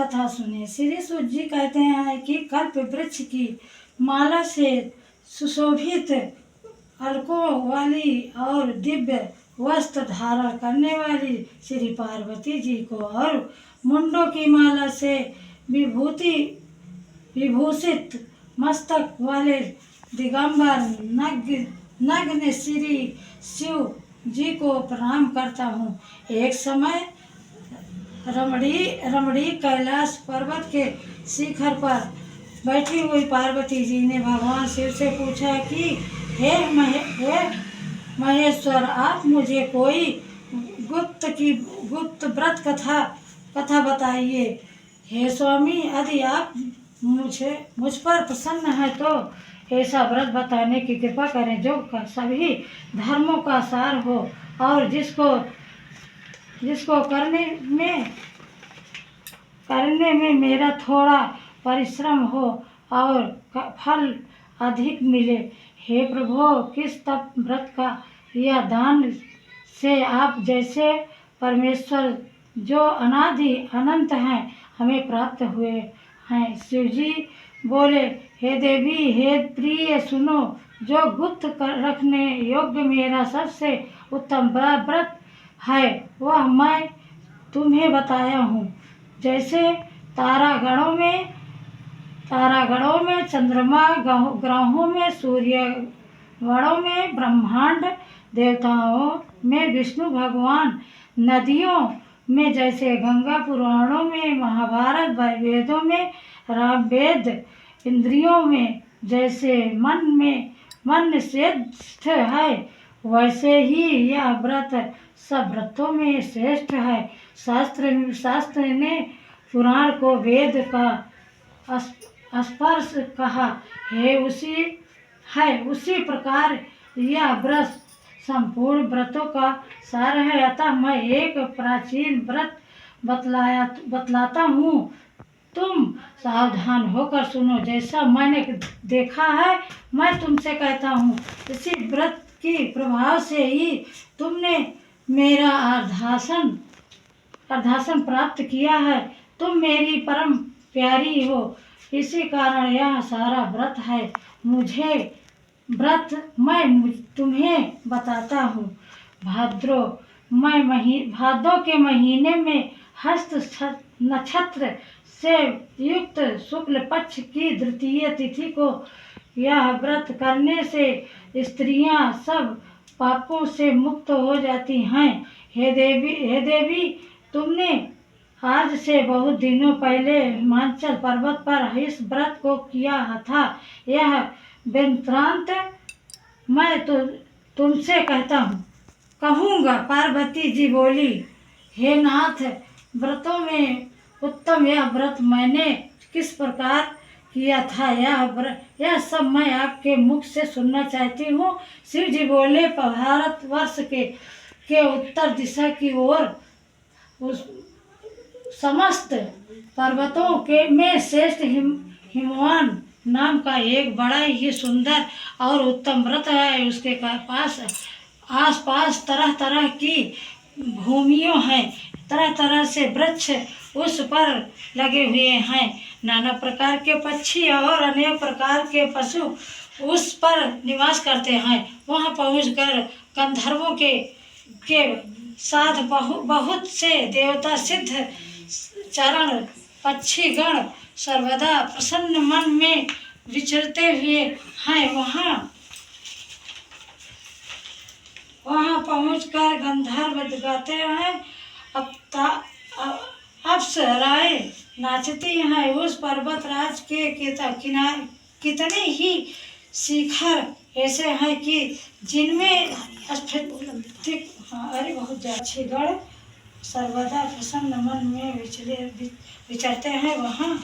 कथा सुने। श्री सूत जी कहते हैं कि कल्प वृक्ष की माला से सुशोभित अलकों वाली और दिव्य वस्त्र धारण करने वाली श्री पार्वती जी को और मुंडों की माला से विभूषित मस्तक वाले दिगंबर नग्न श्री शिव जी को प्रणाम करता हूँ। एक समय रमणी कैलाश पर्वत के शिखर पर बैठी हुई पार्वती जी ने भगवान शिव से पूछा कि हे महेश्वर, आप मुझे कोई गुप्त व्रत कथा बताइए। हे स्वामी, यदि आप मुझ पर प्रसन्न है तो ऐसा व्रत बताने की कृपा करें जो सभी धर्मों का सार हो और जिसको करने में मेरा थोड़ा परिश्रम हो और फल अधिक मिले। हे प्रभु, किस तप व्रत का या दान से आप जैसे परमेश्वर जो अनादि अनंत हैं हमें प्राप्त हुए हैं। शिव जी बोले, हे देवी, हे प्रिय, सुनो, जो गुप्त रखने योग्य मेरा सबसे उत्तम व्रत है वह मैं तुम्हें बताया हूँ। जैसे तारागणों में चंद्रमा, ग्रहों में सूर्य, गणों में ब्रह्मांड, देवताओं में विष्णु भगवान, नदियों में जैसे गंगा, पुराणों में महाभारत, वेदों में रामवेद, इंद्रियों में जैसे मन श्रेष्ठ है वैसे ही यह व्रत सब व्रतों में श्रेष्ठ है। शास्त्र ने पुराण को वेद का स्पर्श कहा है, उसी प्रकार यह व्रत संपूर्ण व्रतों का सार है। अतः मैं एक प्राचीन व्रत बतलाता हूँ, तुम सावधान होकर सुनो। जैसा मैंने देखा है मैं तुमसे कहता हूँ, इसी व्रत की प्रभाव से ही तुमने मेरा अर्धासन प्राप्त किया है। तुम मेरी परम प्यारी हो, इसी कारण यह सारा व्रत है। मैं तुम्हें बताता हूँ। भादों के महीने में हस्त नक्षत्र से युक्त शुक्ल पक्ष की द्वितीय तिथि को यह व्रत करने से स्त्रियां सब पापों से मुक्त हो जाती हैं। हे देवी, तुमने आज से बहुत दिनों पहले हिमाचल पर्वत पर इस व्रत को किया था। यह वृत्तांत मैं तो तुमसे कहूँगा। पार्वती जी बोली, हे नाथ, व्रतों में उत्तम यह व्रत मैंने किस प्रकार किया था यह सब मैं आपके मुख से सुनना चाहती हूँ। शिव जी बोले, भारतवर्ष के उत्तर दिशा की ओर उस समस्त पर्वतों में श्रेष्ठ हिमवान नाम का एक बड़ा ही सुंदर और उत्तम व्रत है। उसके पास आसपास तरह तरह की भूमियों हैं, तरह तरह से वृक्ष उस पर लगे हुए हैं, नाना प्रकार के पक्षी और अनेक प्रकार के पशु उस पर निवास करते हैं। वहां पहुंचकर गंधर्वों के साथ बहुत से देवता, सिद्ध, चरण, पक्षी गण सर्वदा प्रसन्न मन में विचरते हुए हैं। वहां पहुंचकर गंधर्व गाते हैं, अप्सराएं नाचती हैं। उस पर्वतराज के कितने ही शिखर ऐसे हैं कि जिनमें बहुत ज्यादा गण सर्वदा प्रसन्न मन में विचरते हैं। वहाँ